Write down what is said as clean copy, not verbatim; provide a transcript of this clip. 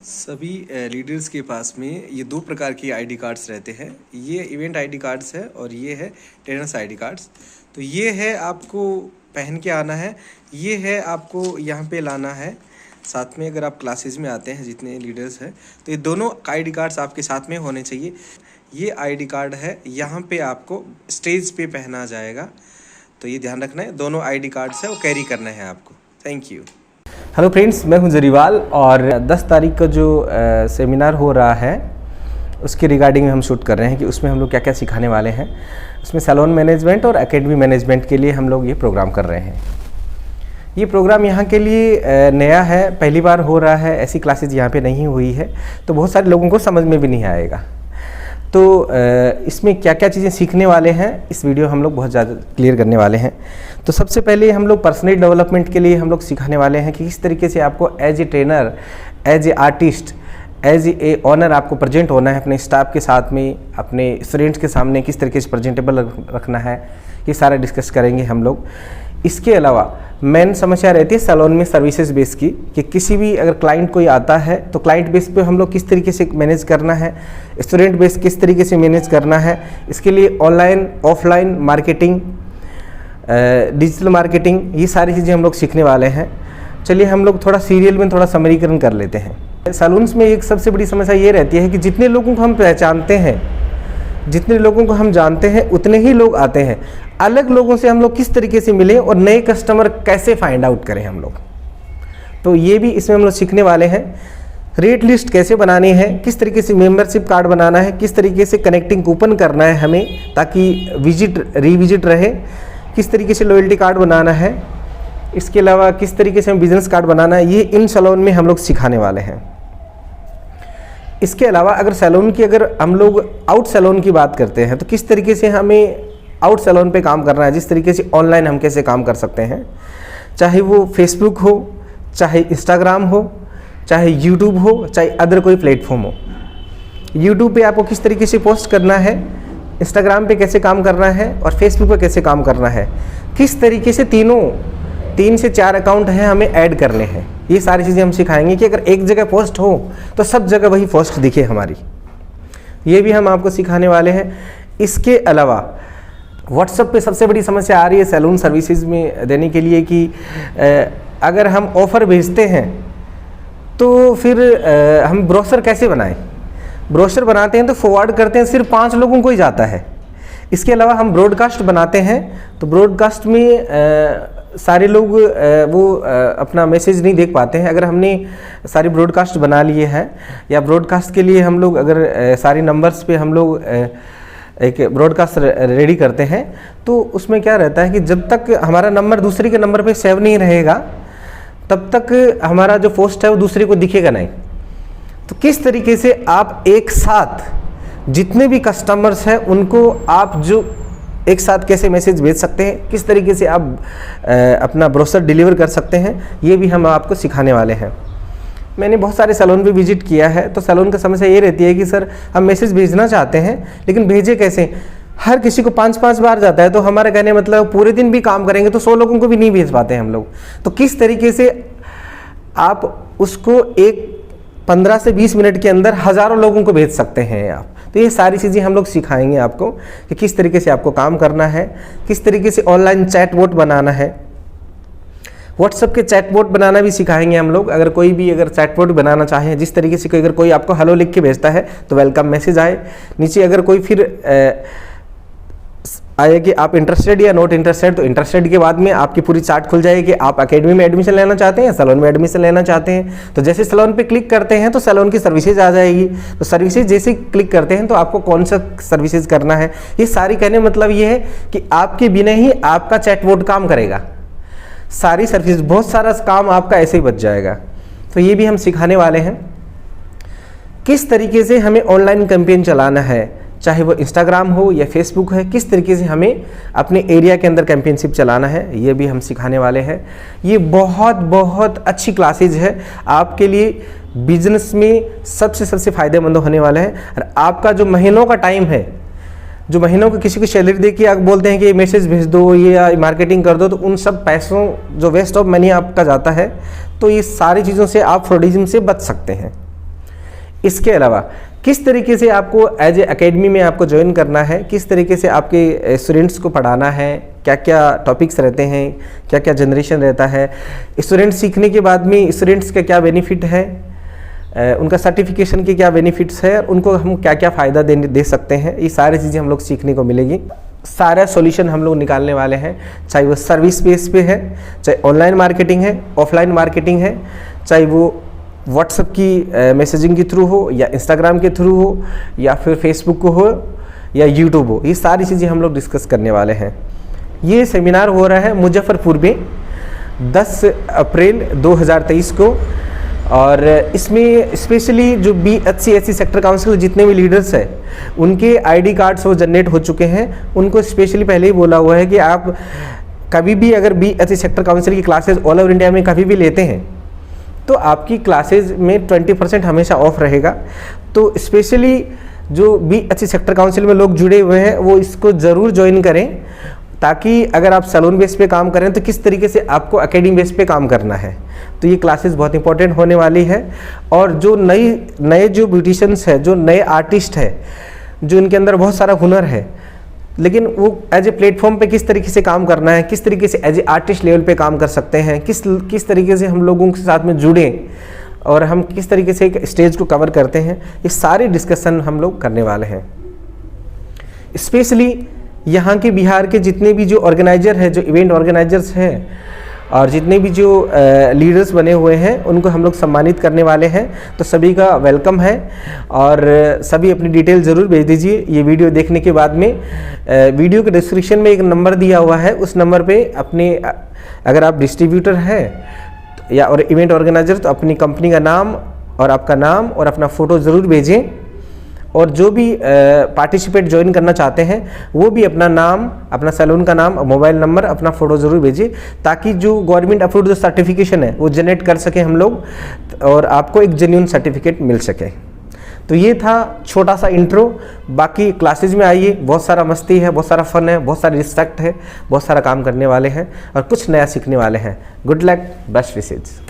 सभी लीडर्स के पास में ये दो प्रकार की आईडी कार्ड्स रहते हैं। ये इवेंट आईडी कार्ड्स है और ये है ट्रेनर्स आईडी कार्ड्स। तो ये है आपको पहन के आना है, ये है आपको यहाँ पे लाना है साथ में। अगर आप क्लासेस में आते हैं जितने लीडर्स हैं तो ये दोनों आईडी कार्ड्स आपके साथ में होने चाहिए। ये आईडी कार्ड है, यहाँ पे आपको स्टेज पे पहना जाएगा, तो ये ध्यान रखना है। दोनों आईडी कार्ड्स है वो कैरी करना है आपको। Thank you. हेलो फ्रेंड्स, मैं हूं जरीवाल और 10 तारीख का जो सेमिनार हो रहा है उसके रिगार्डिंग हम शूट कर रहे हैं कि उसमें हम लोग क्या क्या सिखाने वाले हैं। उसमें सैलून मैनेजमेंट और एकेडमी मैनेजमेंट के लिए हम लोग ये प्रोग्राम कर रहे हैं। ये प्रोग्राम यहाँ के लिए नया है, पहली बार हो रहा है, ऐसी क्लासेज यहाँ पे नहीं हुई है, तो बहुत सारे लोगों को समझ में भी नहीं आएगा। तो इसमें क्या क्या चीज़ें सीखने वाले हैं इस वीडियो हम लोग बहुत ज़्यादा क्लियर करने वाले हैं। तो सबसे पहले हम लोग पर्सनल डेवलपमेंट के लिए हम लोग सिखाने वाले हैं कि किस तरीके से आपको as a trainer, as a artist, as a owner आपको प्रेजेंट होना है अपने स्टाफ के साथ में, अपने स्टूडेंट्स के सामने किस तरीके से प्रेजेंटेबल रखना है, ये सारा डिस्कस करेंगे हम लोग। इसके अलावा मेन समस्या रहती है सैलून में सर्विसेज बेस की, कि किसी भी अगर क्लाइंट कोई आता है तो क्लाइंट बेस पे हम लोग किस तरीके से मैनेज करना है, स्टूडेंट बेस किस तरीके से मैनेज करना है। इसके लिए online offline marketing, digital marketing, ये सारी चीज़ें हम लोग सीखने वाले हैं। चलिए हम लोग थोड़ा सीरियल में थोड़ा समरीकरण कर लेते हैं। सैलून्स में एक सबसे बड़ी समस्या ये रहती है कि जितने लोगों को हम पहचानते हैं, जितने लोगों को हम जानते हैं, उतने ही लोग आते हैं। अलग लोगों से हम लोग किस तरीके से मिलें और नए कस्टमर कैसे फाइंड आउट करें हम लोग, तो ये भी इसमें हम लोग सीखने वाले हैं। रेट लिस्ट कैसे बनानी है, किस तरीके से मेंबरशिप कार्ड बनाना है, किस तरीके से कनेक्टिंग कूपन करना है हमें ताकि विजिट रिविजिट रहे, किस तरीके से लॉयल्टी कार्ड बनाना है, इसके अलावा किस तरीके से हम बिजनेस कार्ड बनाना है, ये इन सैलून में हम लोग सिखाने वाले हैं। इसके अलावा अगर सैलून की अगर हम लोग आउट सैलून की बात करते हैं तो किस तरीके से हमें आउट सैलून पे काम करना है, जिस तरीके से ऑनलाइन हम कैसे काम कर सकते हैं, चाहे वो फेसबुक हो, चाहे इंस्टाग्राम हो, चाहे यूट्यूब हो, चाहे अदर कोई प्लेटफॉर्म हो। यूट्यूब पे आपको किस तरीके से पोस्ट करना है, इंस्टाग्राम पे कैसे काम करना है और फेसबुक पे कैसे काम करना है, किस तरीके से 3 से 4 अकाउंट हैं हमें ऐड करने हैं, ये सारी चीज़ें हम सिखाएंगे कि अगर एक जगह पोस्ट हो तो सब जगह वही पोस्ट दिखे हमारी, ये भी हम आपको सिखाने वाले हैं। इसके अलावा व्हाट्सएप पे सबसे बड़ी समस्या आ रही है सैलून सर्विसेज में देने के लिए कि अगर हम ऑफ़र भेजते हैं तो फिर हम ब्रोशर कैसे बनाएं। ब्रोशर बनाते हैं तो फॉरवर्ड करते हैं, सिर्फ 5 लोगों को ही जाता है। इसके अलावा हम ब्रॉडकास्ट बनाते हैं तो ब्रॉडकास्ट में सारे लोग अपना मैसेज नहीं देख पाते हैं। अगर हमने सारी ब्रॉडकास्ट बना लिए हैं या ब्रॉडकास्ट के लिए हम लोग अगर सारे नंबर्स पे हम लोग एक ब्रॉडकास्ट रेडी करते हैं तो उसमें क्या रहता है कि जब तक हमारा नंबर दूसरे के नंबर पे सेव नहीं रहेगा तब तक हमारा जो पोस्ट है वो दूसरे को दिखेगा नहीं। तो किस तरीके से आप एक साथ जितने भी कस्टमर्स हैं उनको आप जो एक साथ कैसे मैसेज भेज सकते हैं, किस तरीके से आप अपना ब्रोशर डिलीवर कर सकते हैं, ये भी हम आपको सिखाने वाले हैं। मैंने बहुत सारे सैलून पे विजिट किया है तो सैलून का समस्या ये रहती है कि सर हम मैसेज भेजना चाहते हैं लेकिन भेजे कैसे, हर किसी को 5-5 बार जाता है। तो हमारा कहने मतलब पूरे दिन भी काम करेंगे तो 100 लोगों को भी नहीं भेज पाते हैं हम लोग। तो किस तरीके से आप उसको 15 से 20 मिनट के अंदर हज़ारों लोगों को भेज सकते हैं आप। तो ये सारी चीज़ें हम लोग सिखाएंगे आपको कि किस तरीके से आपको काम करना है, किस तरीके से ऑनलाइन चैटबॉट बनाना है। व्हाट्सएप के चैटबॉट बनाना भी सिखाएंगे हम लोग। अगर कोई भी अगर चैटबॉट बनाना चाहे, जिस तरीके से अगर कोई आपको हेलो लिख के भेजता है तो वेलकम मैसेज आए, नीचे अगर कोई फिर आए कि आप इंटरेस्टेड या नॉट इंटरेस्टेड, तो इंटरेस्टेड के बाद में आपकी पूरी चार्ट खुल जाएगी कि आप एकेडमी में एडमिशन लेना चाहते हैं या सैलून में एडमिशन लेना चाहते हैं। तो जैसे सैलून पे क्लिक करते हैं तो सैलून की सर्विसेज आ जाएगी। तो सर्विसेज जैसे क्लिक करते हैं तो आपको कौन सा सर्विसेज करना है, ये सारी कहने मतलब ये है कि आपके बिना ही आपका चैटबॉट काम करेगा। सारी सर्विस, बहुत सारा काम आपका ऐसे ही बच जाएगा। तो ये भी हम सिखाने वाले हैं किस तरीके से हमें ऑनलाइन कैंपेन चलाना है, चाहे वो इंस्टाग्राम हो या फेसबुक है, किस तरीके से हमें अपने एरिया के अंदर कैंपेनशिप चलाना है, ये भी हम सिखाने वाले हैं। ये बहुत अच्छी क्लासेज है आपके लिए, बिजनेस में सबसे फ़ायदेमंद होने वाला है। और आपका जो महीनों का टाइम है, जो महीनों को किसी को सैलरी दे के आप बोलते हैं कि मैसेज भेज दो, ये मार्केटिंग कर दो, तो उन सब पैसों जो वेस्ट ऑफ मनी आपका जाता है, तो ये सारी चीज़ों से आप फ्रॉडिज्म से बच सकते हैं। इसके अलावा किस तरीके से आपको एज ए एकेडमी में आपको ज्वाइन करना है, किस तरीके से आपके स्टूडेंट्स को पढ़ाना है, क्या क्या टॉपिक्स रहते हैं, क्या क्या जनरेशन रहता है, स्टूडेंट्स सीखने के बाद में स्टूडेंट्स का क्या बेनिफिट है, उनका सर्टिफिकेशन के क्या बेनिफिट्स है और उनको हम क्या क्या फ़ायदा दे सकते हैं, ये सारी चीज़ें हम लोग सीखने को मिलेगी। सारा सॉल्यूशन हम लोग निकालने वाले हैं, चाहे वो सर्विस बेस पे है, चाहे ऑनलाइन मार्केटिंग है, ऑफलाइन मार्केटिंग है, चाहे वो व्हाट्सएप की मैसेजिंग के थ्रू हो या इंस्टाग्राम के थ्रू हो या फिर फेसबुक को हो या यूट्यूब हो, ये सारी चीज़ें हम लोग डिस्कस करने वाले हैं। ये सेमिनार हो रहा है मुजफ्फरपुर में 10 अप्रैल 2023 को, और इसमें स्पेशली जो BHC SC सेक्टर काउंसिल जितने भी लीडर्स हैं उनके ID कार्ड्स वो जनरेट हो चुके हैं। उनको स्पेशली पहले ही बोला हुआ है कि आप कभी भी अगर BHC सेक्टर काउंसिल की क्लासेस ऑल ओवर इंडिया में कभी भी लेते हैं तो आपकी क्लासेस में 20% हमेशा ऑफ रहेगा। तो स्पेशली जो BHC सेक्टर काउंसिल में लोग जुड़े हुए हैं वो इसको ज़रूर ज्वाइन करें, ताकि अगर आप सैलून बेस पे काम करें तो किस तरीके से आपको एकेडमी बेस पे काम करना है। तो ये क्लासेस बहुत इंपॉर्टेंट होने वाली है। और जो नए जो ब्यूटिशियंस है, जो नए आर्टिस्ट है, जो इनके अंदर बहुत सारा हुनर है, लेकिन वो एज ए प्लेटफॉर्म पे किस तरीके से काम करना है, किस तरीके से एज ए आर्टिस्ट लेवल पे काम कर सकते हैं, किस तरीके से हम लोगों के साथ में जुड़ें और हम किस तरीके से एक स्टेज को कवर करते हैं, ये सारे डिस्कशन हम लोग करने वाले हैं। स्पेशली यहाँ के बिहार के जितने भी जो ऑर्गेनाइजर हैं, जो इवेंट ऑर्गेनाइजर्स हैं और जितने भी जो लीडर्स बने हुए हैं उनको हम लोग सम्मानित करने वाले हैं। तो सभी का वेलकम है और सभी अपनी डिटेल ज़रूर भेज दीजिए। ये वीडियो देखने के बाद में वीडियो के डिस्क्रिप्शन में एक नंबर दिया हुआ है, उस नंबर पे अपने, अगर आप डिस्ट्रीब्यूटर हैं या और इवेंट ऑर्गेनाइजर, तो अपनी कंपनी का नाम और आपका नाम और अपना फ़ोटो ज़रूर भेजें। और जो भी पार्टिसिपेट ज्वाइन करना चाहते हैं वो भी अपना नाम, अपना सैलून का नाम, मोबाइल नंबर, अपना फ़ोटो ज़रूर भेजिए, ताकि जो गवर्नमेंट अप्रूव्ड जो सर्टिफिकेशन है वो जनरेट कर सकें हम लोग और आपको एक जेन्युइन सर्टिफिकेट मिल सके। तो ये था छोटा सा इंट्रो। बाकी क्लासेज में आइए, बहुत सारा मस्ती है, बहुत सारा फन है, बहुत सारी रिस्पेक्ट है, बहुत सारा काम करने वाले हैं और कुछ नया सीखने वाले हैं। Good luck, best wishes.